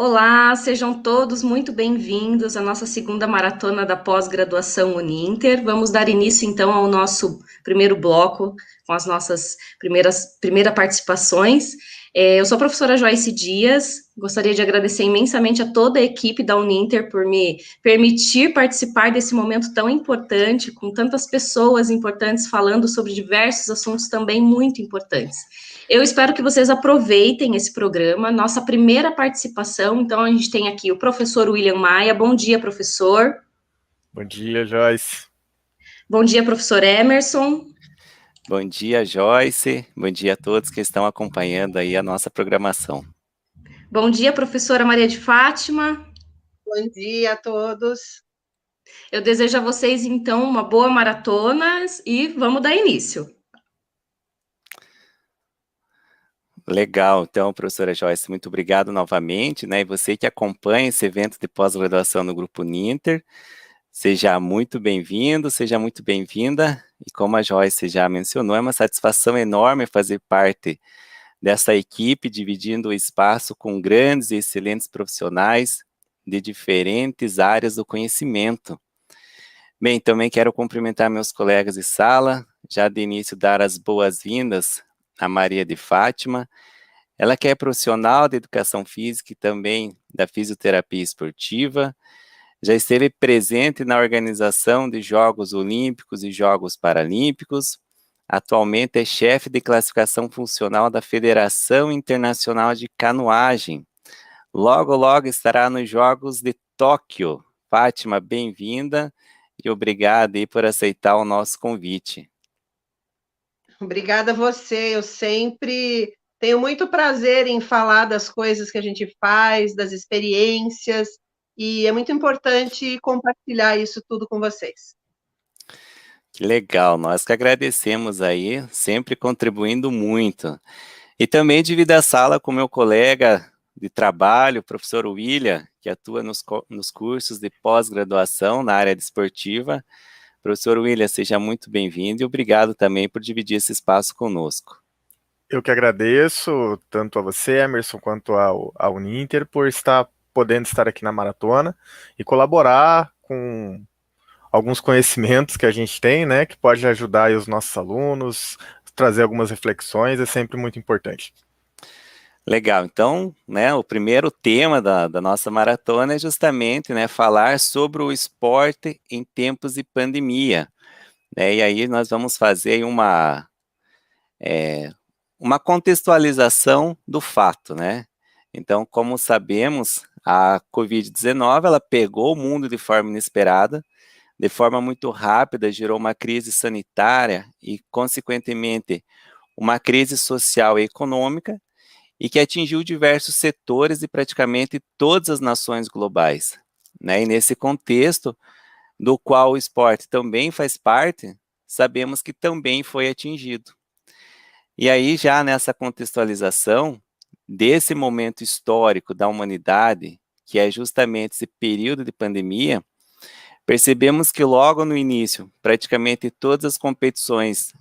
Olá, sejam todos muito bem-vindos à nossa segunda maratona da pós-graduação Uninter. Vamos dar início então ao nosso primeiro bloco com as nossas primeiras participações. Eu sou a professora Joyce Dias, gostaria de agradecer imensamente a toda a equipe da Uninter por me permitir participar desse momento tão importante, com tantas pessoas importantes falando sobre diversos assuntos também muito importantes. Eu espero que vocês aproveitem esse programa, nossa primeira participação. Então, a gente tem aqui o professor William Maia. Bom dia, professor. Bom dia, Joyce. Bom dia, professor Emerson. Bom dia, Joyce. Bom dia a todos que estão acompanhando aí a nossa programação. Bom dia, professora Maria de Fátima. Bom dia a todos. Eu desejo a vocês, então, uma boa maratona e vamos dar início. Legal, então, professora Joyce, muito obrigado novamente, né? E você que acompanha esse evento de pós-graduação no Grupo Uninter, seja muito bem-vindo, seja muito bem-vinda. E como a Joyce já mencionou, é uma satisfação enorme fazer parte dessa equipe, dividindo o espaço com grandes e excelentes profissionais de diferentes áreas do conhecimento. Bem, também quero cumprimentar meus colegas de sala, já de início dar as boas-vindas a Maria de Fátima, ela que é profissional de educação física e também da fisioterapia esportiva, já esteve presente na organização de Jogos Olímpicos e Jogos Paralímpicos, atualmente é chefe de classificação funcional da Federação Internacional de Canoagem. Logo, logo estará nos Jogos de Tóquio. Fátima, bem-vinda e obrigado aí por aceitar o nosso convite. Obrigada a você, eu sempre tenho muito prazer em falar das coisas que a gente faz, das experiências, e é muito importante compartilhar isso tudo com vocês. Que legal, nós que agradecemos aí, sempre contribuindo muito. E também divido a sala com meu colega de trabalho, o professor William, que atua nos cursos de pós-graduação na área desportiva. Professor William, seja muito bem-vindo e obrigado também por dividir esse espaço conosco. Eu que agradeço, tanto a você, Emerson, quanto ao Uninter, por podendo estar aqui na maratona e colaborar com alguns conhecimentos que a gente tem, né, que pode ajudar aí os nossos alunos, trazer algumas reflexões, é sempre muito importante. Legal, então, né, o primeiro tema da nossa maratona é justamente, né, falar sobre o esporte em tempos de pandemia, né, e aí nós vamos fazer uma contextualização do fato, né, então, como sabemos, a Covid-19, ela pegou o mundo de forma inesperada, de forma muito rápida, gerou uma crise sanitária e, consequentemente, uma crise social e econômica, e que atingiu diversos setores de praticamente todas as nações globais, né? E nesse contexto, do qual o esporte também faz parte, sabemos que também foi atingido. E aí, já nessa contextualização desse momento histórico da humanidade, que é justamente esse período de pandemia, percebemos que logo no início, praticamente todas as competições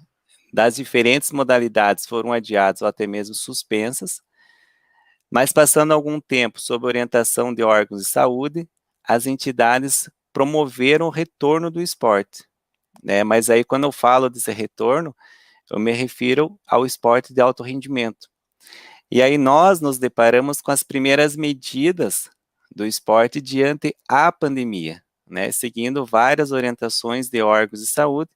das diferentes modalidades foram adiadas ou até mesmo suspensas, mas passando algum tempo sob orientação de órgãos de saúde, as entidades promoveram o retorno do esporte, né? Mas aí quando eu falo desse retorno, eu me refiro ao esporte de alto rendimento. E aí nós nos deparamos com as primeiras medidas do esporte diante a pandemia, né? Seguindo várias orientações de órgãos de saúde,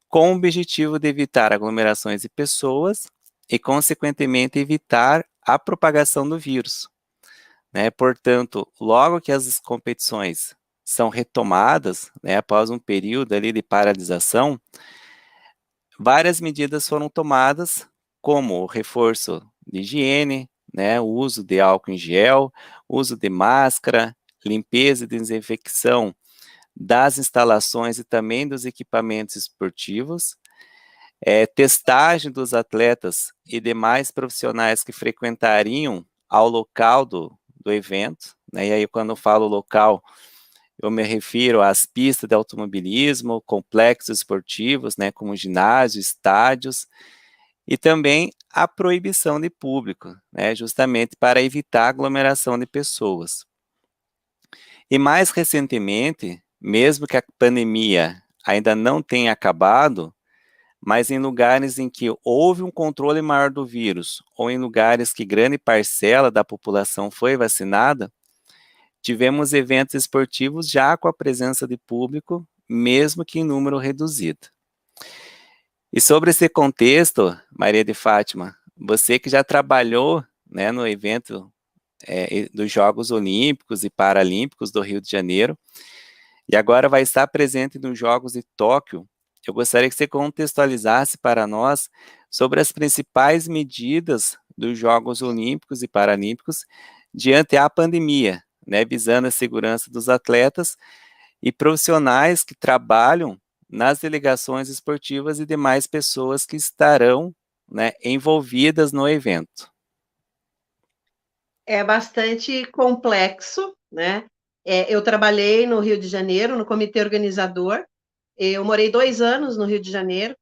com o objetivo de evitar aglomerações de pessoas e, consequentemente, evitar a propagação do vírus, né? Portanto, logo que as competições são retomadas, né, após um período ali de paralisação, várias medidas foram tomadas, como o reforço de higiene, né, o uso de álcool em gel, uso de máscara, limpeza e desinfecção das instalações e também dos equipamentos esportivos, testagem dos atletas e demais profissionais que frequentariam ao local do evento, né? E aí quando eu falo local, eu me refiro às pistas de automobilismo, complexos esportivos, né, como ginásios, estádios, e também a proibição de público, né, justamente para evitar aglomeração de pessoas. E mais recentemente, mesmo que a pandemia ainda não tenha acabado, mas em lugares em que houve um controle maior do vírus, ou em lugares que grande parcela da população foi vacinada, tivemos eventos esportivos já com a presença de público, mesmo que em número reduzido. E sobre esse contexto, Maria de Fátima, você que já trabalhou, né, no evento dos Jogos Olímpicos e Paralímpicos do Rio de Janeiro, e agora vai estar presente nos Jogos de Tóquio, eu gostaria que você contextualizasse para nós sobre as principais medidas dos Jogos Olímpicos e Paralímpicos diante à pandemia, né, visando a segurança dos atletas e profissionais que trabalham nas delegações esportivas e demais pessoas que estarão, né, envolvidas no evento. É bastante complexo, né? Eu trabalhei no Rio de Janeiro, no comitê organizador. Eu morei 2 anos no Rio de Janeiro,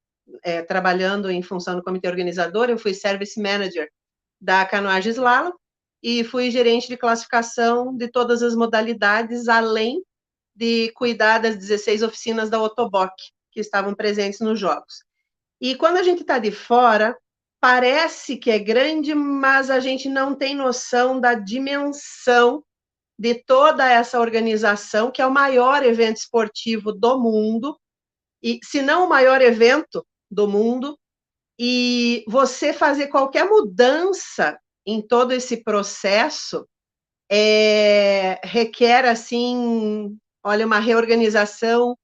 trabalhando em função do comitê organizador. Eu fui service manager da canoagem slalom e fui gerente de classificação de todas as modalidades, além de cuidar das 16 oficinas da Otoboc, que estavam presentes nos Jogos. E quando a gente está de fora, parece que é grande, mas a gente não tem noção da dimensão de toda essa organização, que é o maior evento esportivo do mundo, e se não o maior evento do mundo, e você fazer qualquer mudança em todo esse processo requer, assim, olha, uma reorganização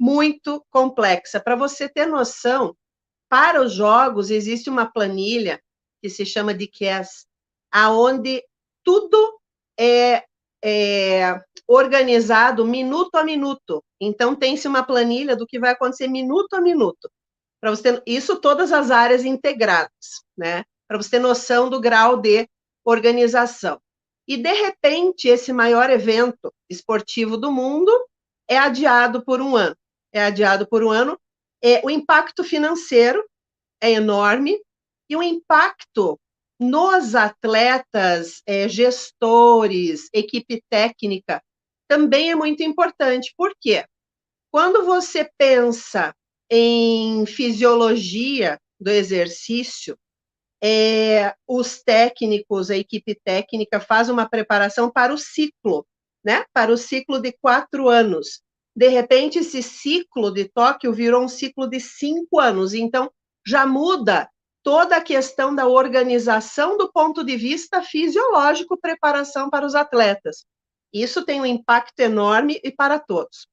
muito complexa. Para você ter noção, para os jogos existe uma planilha que se chama de CAS, aonde tudo é organizado minuto a minuto. Então tem-se uma planilha do que vai acontecer minuto a minuto. Para você ter, isso todas as áreas integradas, né? Para você ter noção do grau de organização. E de repente esse maior evento esportivo do mundo é adiado por um ano. O impacto financeiro é enorme e o impacto nos atletas, gestores, equipe técnica, também é muito importante. Por quê? Quando você pensa em fisiologia do exercício, os técnicos, a equipe técnica faz uma preparação para o ciclo, né? Para o ciclo de 4 anos. De repente, esse ciclo de Tóquio virou um ciclo de 5 anos. Então, já muda toda a questão da organização do ponto de vista fisiológico, preparação para os atletas. Isso tem um impacto enorme e para todos.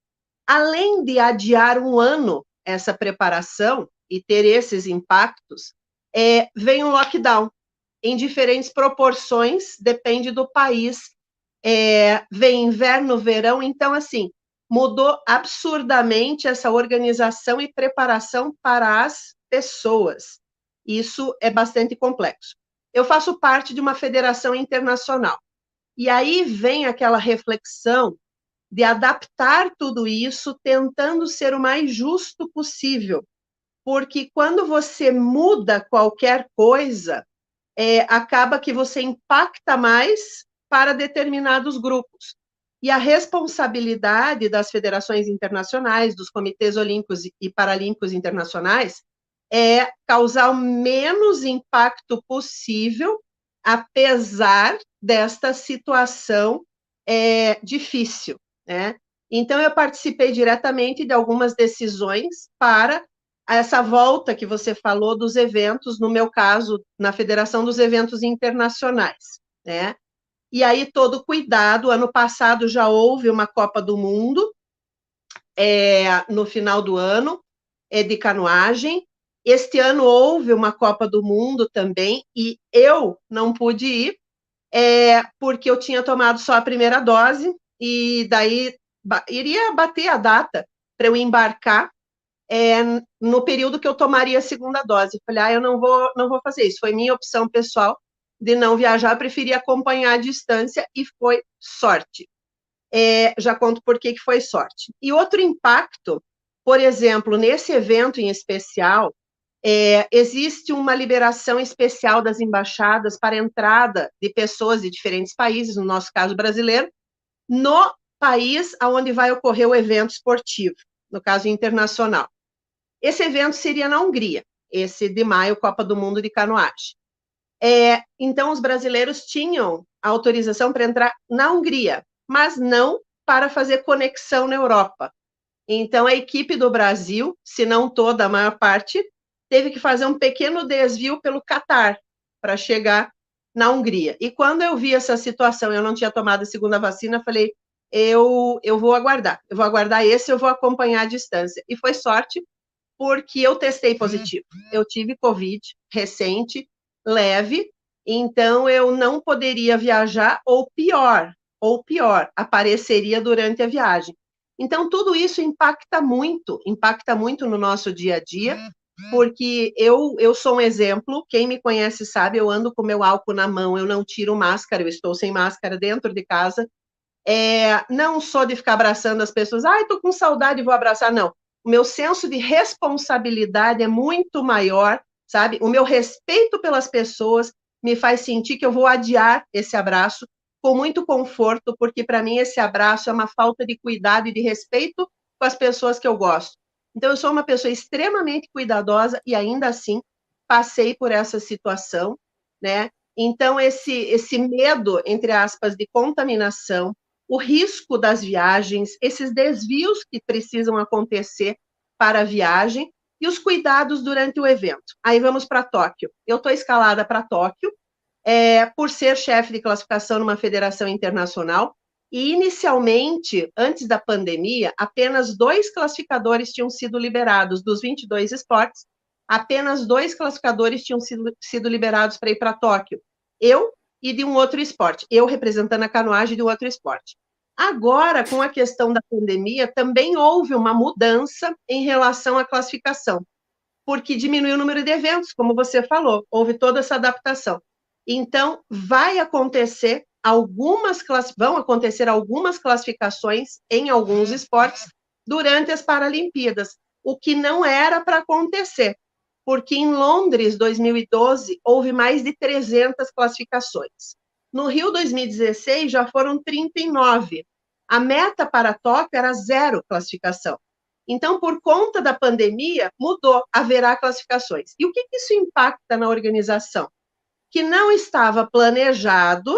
Além de adiar um ano essa preparação e ter esses impactos, vem um lockdown em diferentes proporções, depende do país. Vem inverno, verão, então, assim, mudou absurdamente essa organização e preparação para as pessoas. Isso é bastante complexo. Eu faço parte de uma federação internacional. E aí vem aquela reflexão de adaptar tudo isso, tentando ser o mais justo possível. Porque quando você muda qualquer coisa, acaba que você impacta mais para determinados grupos. E a responsabilidade das federações internacionais, dos comitês olímpicos e paralímpicos internacionais, é causar o menos impacto possível, apesar desta situação difícil, né? Então, eu participei diretamente de algumas decisões para essa volta que você falou dos eventos, no meu caso, na Federação dos Eventos Internacionais, né? E aí, todo cuidado, ano passado já houve uma Copa do Mundo, no final do ano, de canoagem. Este ano houve uma Copa do Mundo também, e eu não pude ir, porque eu tinha tomado só a primeira dose, e daí iria bater a data para eu embarcar no período que eu tomaria a segunda dose. Eu falei, eu não vou fazer isso. Foi minha opção pessoal de não viajar, preferi acompanhar a distância e foi sorte. Já conto por que foi sorte. E outro impacto, por exemplo, nesse evento em especial, Existe uma liberação especial das embaixadas para entrada de pessoas de diferentes países, no nosso caso brasileiro, no país onde vai ocorrer o evento esportivo, no caso internacional. Esse evento seria na Hungria, esse de maio, Copa do Mundo de canoagem. Então, os brasileiros tinham autorização para entrar na Hungria, mas não para fazer conexão na Europa. Então, a equipe do Brasil, se não toda, a maior parte, teve que fazer um pequeno desvio pelo Catar para chegar na Hungria. E quando eu vi essa situação, eu não tinha tomado a segunda vacina, falei, eu vou aguardar esse, eu vou acompanhar a distância. E foi sorte, porque eu testei positivo. Eu tive Covid recente, leve, então eu não poderia viajar, ou pior, apareceria durante a viagem. Então, tudo isso impacta muito no nosso dia a dia, porque eu sou um exemplo, quem me conhece sabe, eu ando com meu álcool na mão, eu não tiro máscara, eu estou sem máscara dentro de casa, não sou de ficar abraçando as pessoas, estou com saudade, vou abraçar, não. O meu senso de responsabilidade é muito maior, sabe? O meu respeito pelas pessoas me faz sentir que eu vou adiar esse abraço com muito conforto, porque para mim esse abraço é uma falta de cuidado e de respeito com as pessoas que eu gosto. Então, eu sou uma pessoa extremamente cuidadosa e ainda assim passei por essa situação, né? Então, esse medo, entre aspas, de contaminação, o risco das viagens, esses desvios que precisam acontecer para a viagem e os cuidados durante o evento. Aí vamos para Tóquio. Eu estou escalada para Tóquio, por ser chefe de classificação numa federação internacional, e inicialmente, antes da pandemia, apenas 2 classificadores tinham sido liberados dos 22 esportes, apenas 2 classificadores tinham sido liberados para ir para Tóquio. Eu e de um outro esporte, eu representando a canoagem de um outro esporte. Agora, com a questão da pandemia, também houve uma mudança em relação à classificação, porque diminuiu o número de eventos, como você falou, houve toda essa adaptação. Então, vão acontecer algumas classificações em alguns esportes durante as Paralimpíadas, o que não era para acontecer, porque em Londres, 2012, houve mais de 300 classificações. No Rio, 2016, já foram 39. A meta para Tóquio era 0 classificação. Então, por conta da pandemia, mudou, haverá classificações. E o que isso impacta na organização? Que não estava planejado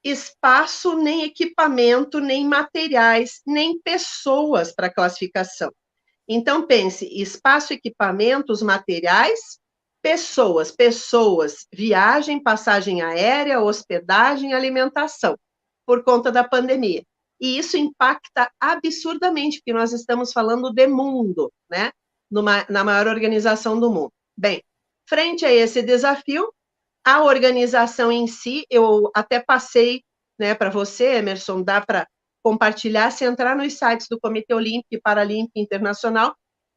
espaço, nem equipamento, nem materiais, nem pessoas para classificação. Então, pense, espaço, equipamentos, materiais, pessoas, viagem, passagem aérea, hospedagem, alimentação, por conta da pandemia. E isso impacta absurdamente, porque nós estamos falando de mundo, né? Na maior organização do mundo. Bem, frente a esse desafio, a organização em si, eu até passei, né, para você, Emerson, dá para compartilhar, se entrar nos sites do Comitê Olímpico e Paralímpico Internacional,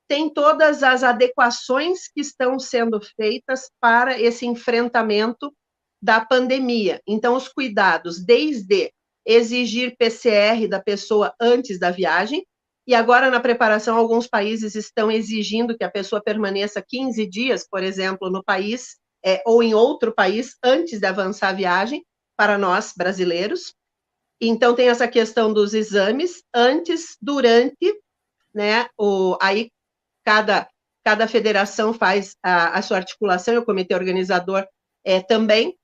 tem todas as adequações que estão sendo feitas para esse enfrentamento da pandemia. Então, os cuidados, desde exigir PCR da pessoa antes da viagem, e agora na preparação, alguns países estão exigindo que a pessoa permaneça 15 dias, por exemplo, no país, ou em outro país, antes de avançar a viagem, para nós, brasileiros. Então, tem essa questão dos exames, antes, durante, né, aí cada federação faz a sua articulação, e o comitê organizador também.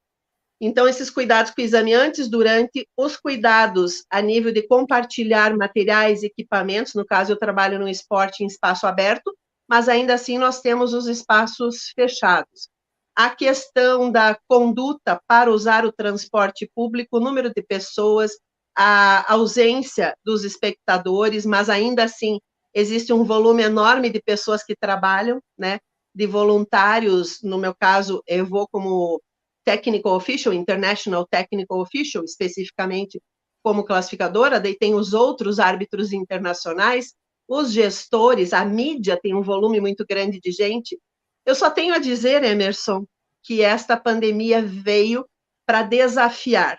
Então, esses cuidados com o exame antes, durante, os cuidados a nível de compartilhar materiais, equipamentos, no caso, eu trabalho num esporte em espaço aberto, mas ainda assim nós temos os espaços fechados. A questão da conduta para usar o transporte público, o número de pessoas, a ausência dos espectadores, mas ainda assim existe um volume enorme de pessoas que trabalham, né, de voluntários, no meu caso, eu vou como Technical Official, International Technical Official, especificamente como classificadora, daí tem os outros árbitros internacionais, os gestores, a mídia tem um volume muito grande de gente. Eu só tenho a dizer, Emerson, que esta pandemia veio para desafiar.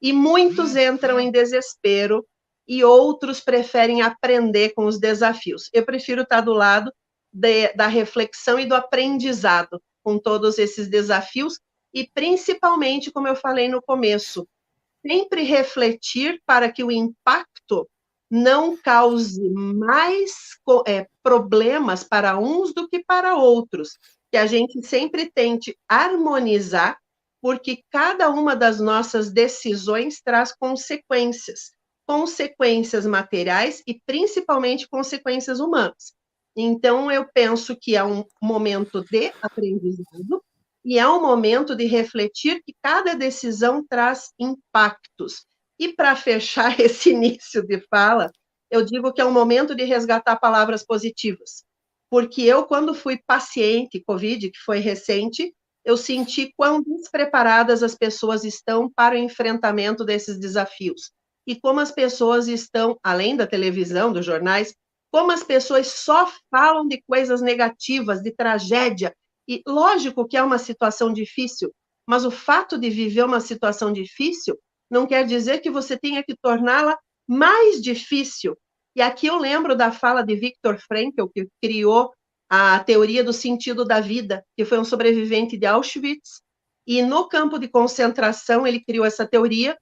E muitos entram em desespero e outros preferem aprender com os desafios. Eu prefiro estar do lado da reflexão e do aprendizado com todos esses desafios e, principalmente, como eu falei no começo, sempre refletir para que o impacto não cause mais problemas para uns do que para outros, que a gente sempre tente harmonizar, porque cada uma das nossas decisões traz consequências materiais e principalmente consequências humanas. Então, eu penso que é um momento de aprendizado e é um momento de refletir que cada decisão traz impactos. E para fechar esse início de fala, eu digo que é um momento de resgatar palavras positivas. Porque eu, quando fui paciente Covid, que foi recente, eu senti quão despreparadas as pessoas estão para o enfrentamento desses desafios. E como as pessoas estão, além da televisão, dos jornais, como as pessoas só falam de coisas negativas, de tragédia. E lógico que é uma situação difícil, mas o fato de viver uma situação difícil não quer dizer que você tenha que torná-la mais difícil. E aqui eu lembro da fala de Viktor Frankl, que criou a teoria do sentido da vida, que foi um sobrevivente de Auschwitz, e no campo de concentração ele criou essa teoria,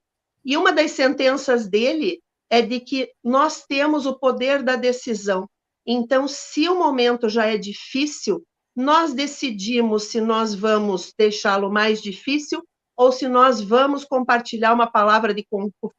e uma das sentenças dele é de que nós temos o poder da decisão. Então, se o momento já é difícil, nós decidimos se nós vamos deixá-lo mais difícil ou se nós vamos compartilhar uma palavra de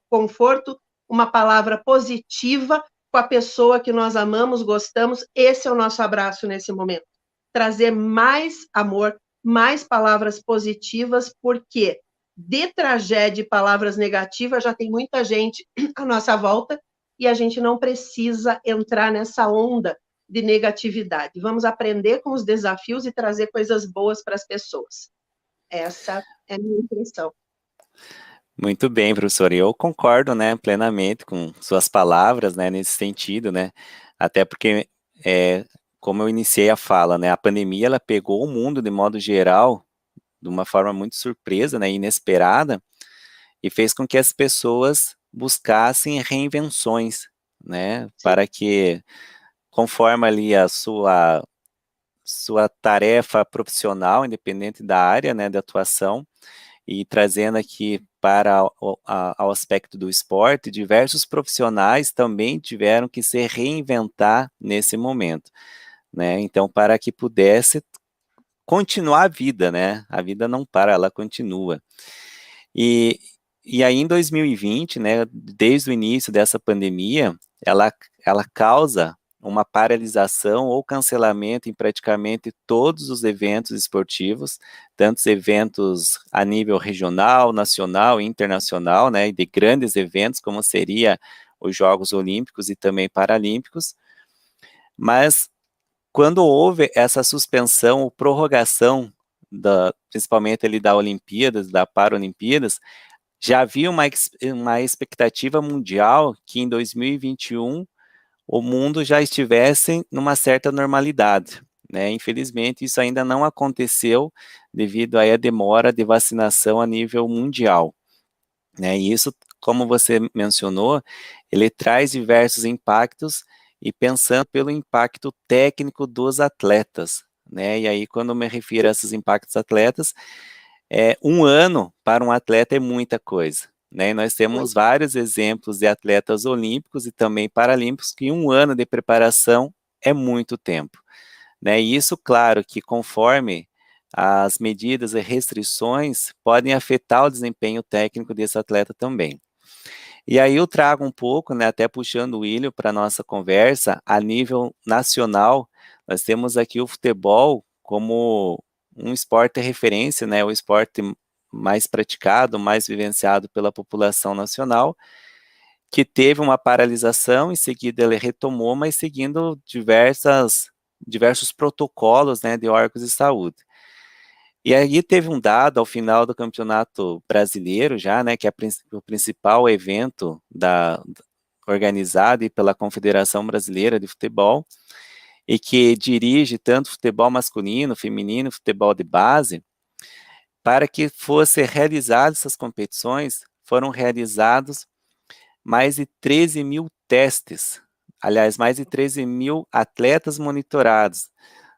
conforto, uma palavra positiva com a pessoa que nós amamos, gostamos. Esse é o nosso abraço nesse momento. Trazer mais amor, mais palavras positivas, porque de tragédia e palavras negativas já tem muita gente à nossa volta e a gente não precisa entrar nessa onda de negatividade. Vamos aprender com os desafios e trazer coisas boas para as pessoas. Essa é a minha impressão. Muito bem, professor. Eu concordo, né, plenamente com suas palavras, né, nesse sentido, né, até porque, como eu iniciei a fala, né, a pandemia, ela pegou o mundo, de modo geral, de uma forma muito surpresa, né, inesperada, e fez com que as pessoas buscassem reinvenções, né, para que, conforme ali a sua tarefa profissional, independente da área, né, de atuação, e trazendo aqui para ao aspecto do esporte, diversos profissionais também tiveram que se reinventar nesse momento, né, então para que pudesse continuar a vida, né, a vida não para, ela continua. E aí em 2020, né, desde o início dessa pandemia, ela causa uma paralisação ou cancelamento em praticamente todos os eventos esportivos, tanto os eventos a nível regional, nacional e internacional, né, e de grandes eventos, como seria os Jogos Olímpicos e também Paralímpicos, mas quando houve essa suspensão ou prorrogação, principalmente ali da Olimpíadas, da Paralimpíadas, já havia uma expectativa mundial que em 2021 o mundo já estivesse numa certa normalidade, né? Infelizmente, isso ainda não aconteceu devido à demora de vacinação a nível mundial, né? E isso, como você mencionou, ele traz diversos impactos e pensando pelo impacto técnico dos atletas, né? E aí, quando eu me refiro a esses impactos atletas, um ano para um atleta é muita coisa, né? E nós temos vários exemplos de atletas olímpicos e também paralímpicos que um ano de preparação é muito tempo, né? E isso, claro, que conforme as medidas e restrições podem afetar o desempenho técnico desse atleta também. E aí eu trago um pouco, né, até puxando o Willio para a nossa conversa, a nível nacional, nós temos aqui o futebol como um esporte referência, né, o esporte mais praticado, mais vivenciado pela população nacional, que teve uma paralisação, em seguida ele retomou, mas seguindo diversos protocolos, né, de órgãos de saúde. E aí teve um dado ao final do Campeonato Brasileiro já, né, que é o principal evento organizado pela Confederação Brasileira de Futebol, e que dirige tanto futebol masculino, feminino, futebol de base, para que fosse realizadas essas competições, foram realizados mais de 13 mil testes mais de 13 mil atletas monitorados,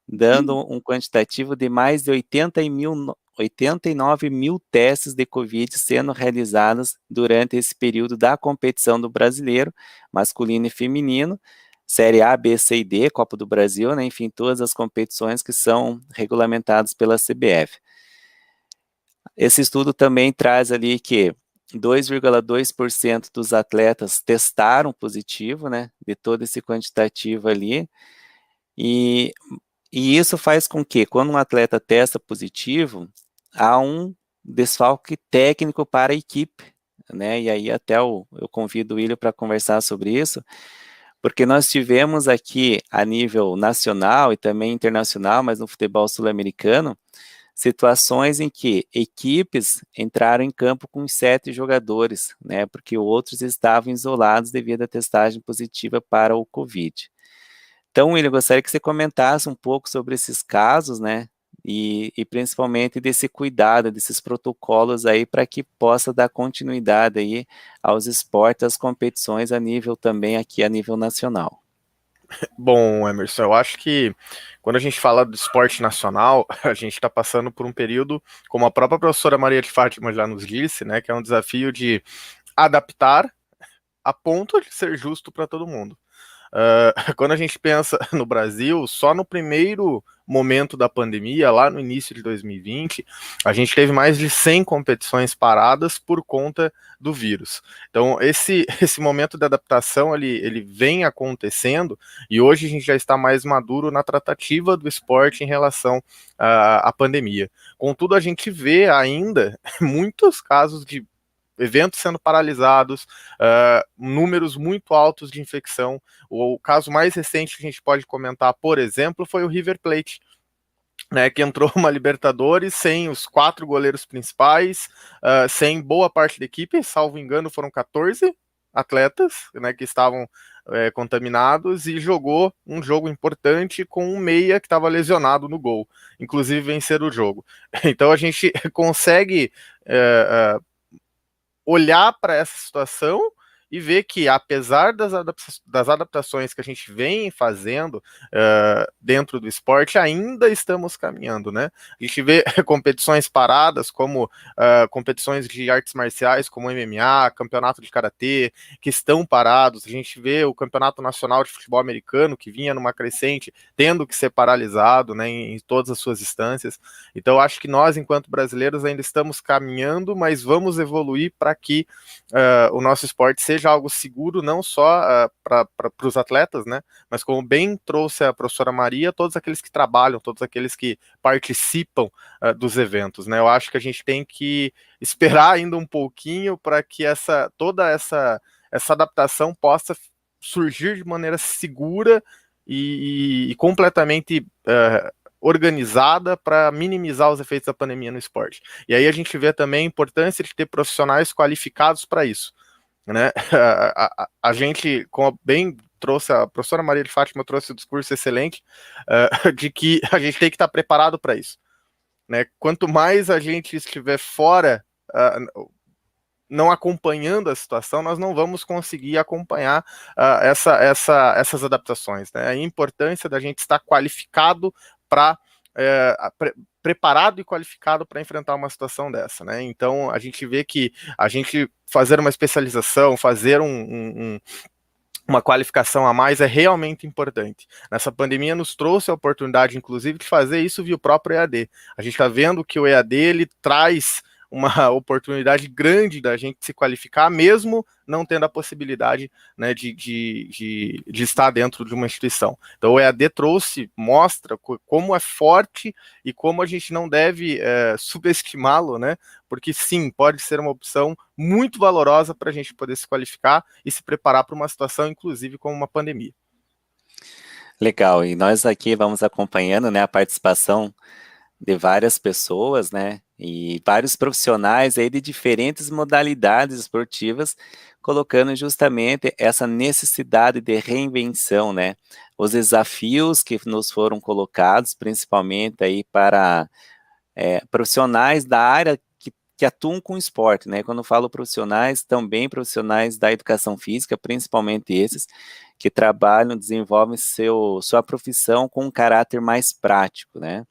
dando um quantitativo de mais de 89 mil testes de Covid sendo realizados durante esse período da competição do brasileiro, masculino e feminino, Série A, B, C e D, Copa do Brasil, né, enfim, todas as competições que são regulamentadas pela CBF. Esse estudo também traz ali que 2,2% dos atletas testaram positivo, né, de todo esse quantitativo ali, e isso faz com que, quando um atleta testa positivo, há um desfalque técnico para a equipe, né, e aí até eu convido o William para conversar sobre isso, porque nós tivemos aqui, a nível nacional e também internacional, mas no futebol sul-americano, situações em que equipes entraram em campo com 7 jogadores, né, porque outros estavam isolados devido à testagem positiva para o Covid. Então, William, eu gostaria que você comentasse um pouco sobre esses casos, né, e principalmente desse cuidado, desses protocolos aí, para que possa dar continuidade aí aos esportes, às competições a nível também aqui, a nível nacional. Bom, Emerson, eu acho que quando a gente fala do esporte nacional, a gente está passando por um período, como a própria professora Maria de Fátima já nos disse, né, que é um desafio de adaptar a ponto de ser justo para todo mundo. Quando a gente pensa no Brasil, só no primeiro momento da pandemia, lá no início de 2020, a gente teve mais de 100 competições paradas por conta do vírus. Então, esse momento de adaptação, ele vem acontecendo, e hoje a gente já está mais maduro na tratativa do esporte em relação à pandemia. Contudo, a gente vê ainda muitos casos de eventos sendo paralisados, números muito altos de infecção. O caso mais recente que a gente pode comentar, por exemplo, foi o River Plate, né, que entrou uma Libertadores sem os 4 goleiros principais, sem boa parte da equipe, salvo engano foram 14 atletas, né, que estavam contaminados, e jogou um jogo importante com um meia que estava lesionado no gol, inclusive vencer o jogo. Então a gente consegue olhar para essa situação e ver que, apesar das adaptações que a gente vem fazendo dentro do esporte, ainda estamos caminhando, né? A gente vê competições paradas, como competições de artes marciais, como MMA, campeonato de karatê, que estão parados. A gente vê o campeonato nacional de futebol americano, que vinha numa crescente, tendo que ser paralisado, né, em todas as suas instâncias. Então, acho que nós, enquanto brasileiros, ainda estamos caminhando, mas vamos evoluir para que o nosso esporte seja algo seguro, não só para os atletas, né, mas como bem trouxe a professora Maria, todos aqueles que trabalham, todos aqueles que participam dos eventos, né. Eu acho que a gente tem que esperar ainda um pouquinho para que toda essa adaptação possa surgir de maneira segura e completamente organizada para minimizar os efeitos da pandemia no esporte. E aí a gente vê também a importância de ter profissionais qualificados para isso, né? A gente, como bem trouxe, a professora Maria de Fátima trouxe um discurso excelente de que a gente tem que estar preparado para isso, né? Quanto mais a gente estiver fora, não acompanhando a situação, nós não vamos conseguir acompanhar essas adaptações, né? A importância da gente estar qualificado para preparado e qualificado para enfrentar uma situação dessa, né? Então a gente vê que a gente fazer uma especialização, fazer uma qualificação a mais é realmente importante. Nessa pandemia nos trouxe a oportunidade, inclusive, de fazer isso via o próprio EAD. A gente está vendo que o EAD ele traz uma oportunidade grande da gente se qualificar, mesmo não tendo a possibilidade, né, de estar dentro de uma instituição. Então o EAD mostra como é forte e como a gente não deve subestimá-lo, né, porque sim, pode ser uma opção muito valorosa para a gente poder se qualificar e se preparar para uma situação, inclusive, como uma pandemia. Legal, e nós aqui vamos acompanhando, né, a participação de várias pessoas, né, e vários profissionais aí de diferentes modalidades esportivas, colocando justamente essa necessidade de reinvenção, né, os desafios que nos foram colocados, principalmente aí para profissionais da área que atuam com esporte, né, quando eu falo profissionais, também profissionais da educação física, principalmente esses, que trabalham, desenvolvem sua profissão com um caráter mais prático, né?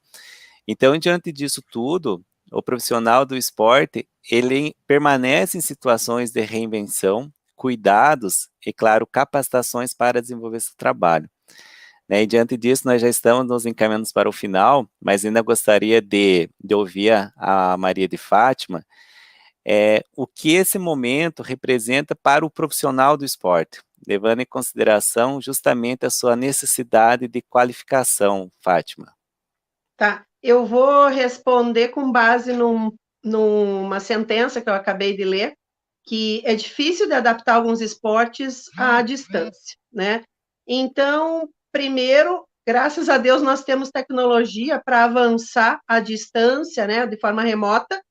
Então, diante disso tudo, o profissional do esporte, ele permanece em situações de reinvenção, cuidados e, claro, capacitações para desenvolver seu trabalho. Né, e diante disso, nós já estamos nos encaminhando para o final, mas ainda gostaria de ouvir a Maria de Fátima, o que esse momento representa para o profissional do esporte, levando em consideração justamente a sua necessidade de qualificação, Fátima. Tá, eu vou responder com base numa sentença que eu acabei de ler, que é difícil de adaptar alguns esportes à distância, né? Então, primeiro, graças a Deus, nós temos tecnologia para avançar à distância, né, de forma remota,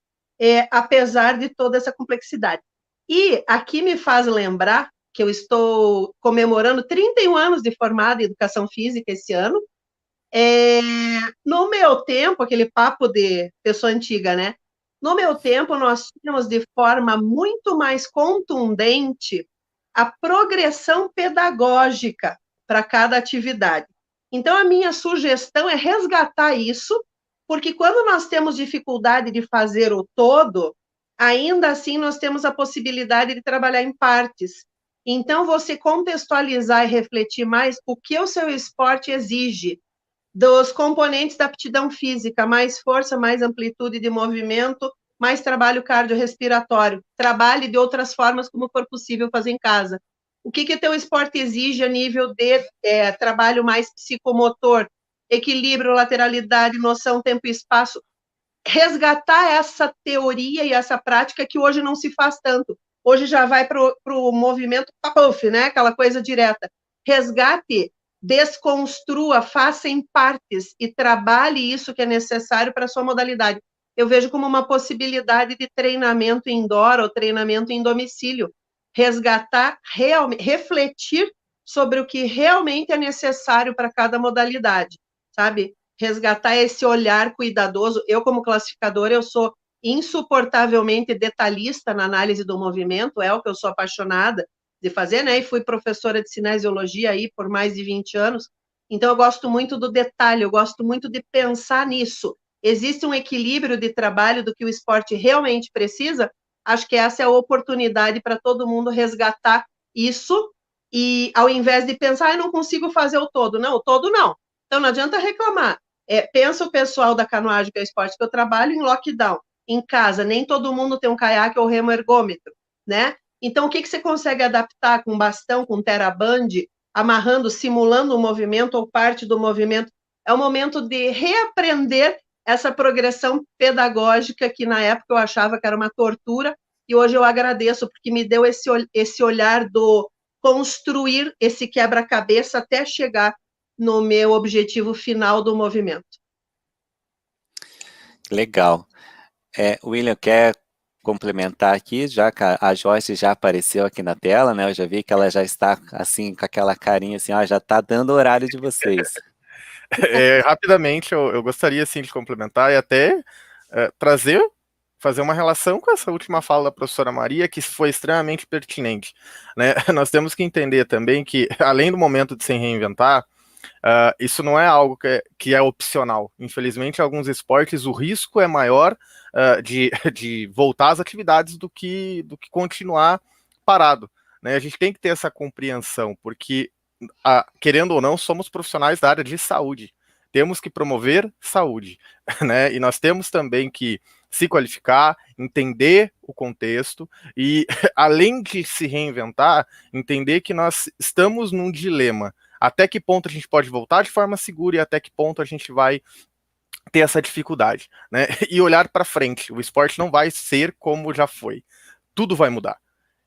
apesar de toda essa complexidade. E aqui me faz lembrar que eu estou comemorando 31 anos de formada em Educação Física esse ano. No meu tempo, aquele papo de pessoa antiga, né? No meu tempo, nós tínhamos de forma muito mais contundente a progressão pedagógica para cada atividade. Então, a minha sugestão é resgatar isso, porque quando nós temos dificuldade de fazer o todo, ainda assim nós temos a possibilidade de trabalhar em partes. Então, você contextualizar e refletir mais o que o seu esporte exige dos componentes da aptidão física, mais força, mais amplitude de movimento, mais trabalho cardiorrespiratório. Trabalhe de outras formas como for possível fazer em casa. O que teu esporte exige a nível de trabalho mais psicomotor, equilíbrio, lateralidade, noção, tempo e espaço. Resgatar essa teoria e essa prática que hoje não se faz tanto. Hoje já vai para o movimento puff, né? Aquela coisa direta. Resgate, desconstrua, faça em partes e trabalhe isso que é necessário para a sua modalidade. Eu vejo como uma possibilidade de treinamento indoor ou treinamento em domicílio. Resgatar, refletir sobre o que realmente é necessário para cada modalidade, sabe? Resgatar esse olhar cuidadoso. Eu, como classificadora, eu sou insuportavelmente detalhista na análise do movimento, é o que eu sou apaixonada de fazer, né? E fui professora de cinesiologia aí por mais de 20 anos. Então, eu gosto muito do detalhe, eu gosto muito de pensar nisso. Existe um equilíbrio de trabalho do que o esporte realmente precisa? Acho que essa é a oportunidade para todo mundo resgatar isso e, ao invés de pensar, eu não consigo fazer o todo. Não, o todo não. Então, não adianta reclamar. Pensa o pessoal da canoagem, que é o esporte que eu trabalho, em lockdown, em casa. Nem todo mundo tem um caiaque ou remo ergômetro, né? Então, o que você consegue adaptar com bastão, com teraband, amarrando, simulando o movimento ou parte do movimento? É o momento de reaprender essa progressão pedagógica que, na época, eu achava que era uma tortura, e hoje eu agradeço, porque me deu esse olhar do construir esse quebra-cabeça até chegar no meu objetivo final do movimento. Legal. William, quer complementar aqui, já que a Joyce já apareceu aqui na tela, né? Eu já vi que ela já está assim, com aquela carinha assim, ó, já está dando o horário de vocês. Rapidamente, eu gostaria assim de complementar e até fazer uma relação com essa última fala da professora Maria, que foi extremamente pertinente, né? Nós temos que entender também que, além do momento de se reinventar, isso não é algo que é opcional. Infelizmente, em alguns esportes, o risco é maior de voltar às atividades do que continuar parado, né? A gente tem que ter essa compreensão, porque, querendo ou não, somos profissionais da área de saúde. Temos que promover saúde, né? E nós temos também que se qualificar, entender o contexto e, além de se reinventar, entender que nós estamos num dilema. Até que ponto a gente pode voltar de forma segura e até que ponto a gente vai ter essa dificuldade, né? E olhar para frente. O esporte não vai ser como já foi. Tudo vai mudar.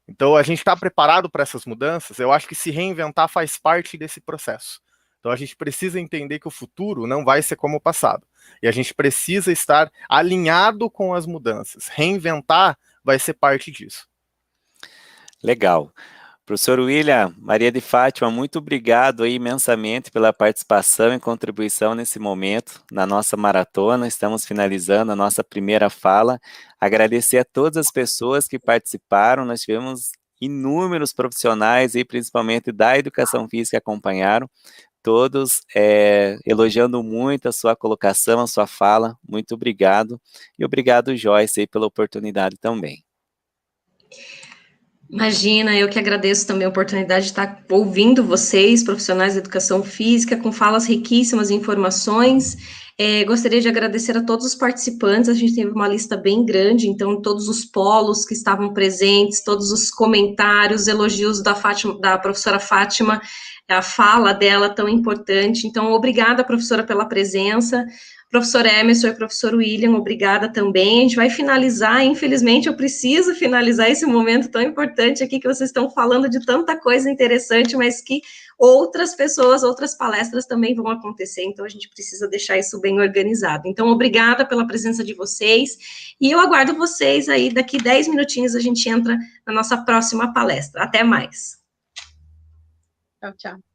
Então, a gente está preparado para essas mudanças? Eu acho que se reinventar faz parte desse processo. Então, a gente precisa entender que o futuro não vai ser como o passado. E a gente precisa estar alinhado com as mudanças. Reinventar vai ser parte disso. Legal. Professor William, Maria de Fátima, muito obrigado aí imensamente pela participação e contribuição nesse momento na nossa maratona. Estamos finalizando a nossa primeira fala. Agradecer a todas as pessoas que participaram. Nós tivemos inúmeros profissionais, e principalmente da educação física, acompanharam, todos elogiando muito a sua colocação, a sua fala. Muito obrigado. E obrigado, Joyce, aí, pela oportunidade também. Imagina, eu que agradeço também a oportunidade de estar ouvindo vocês, profissionais da educação física, com falas riquíssimas e informações. Gostaria de agradecer a todos os participantes, a gente teve uma lista bem grande, então todos os polos que estavam presentes, todos os comentários, elogios da professora Fátima, a fala dela tão importante. Então, obrigada, professora, pela presença. Professor Emerson e professor William, obrigada também. A gente vai finalizar, infelizmente eu preciso finalizar esse momento tão importante aqui, que vocês estão falando de tanta coisa interessante, mas que outras pessoas, outras palestras também vão acontecer, então a gente precisa deixar isso bem organizado. Então, obrigada pela presença de vocês, e eu aguardo vocês aí, daqui 10 minutinhos a gente entra na nossa próxima palestra. Até mais. Tchau, tchau.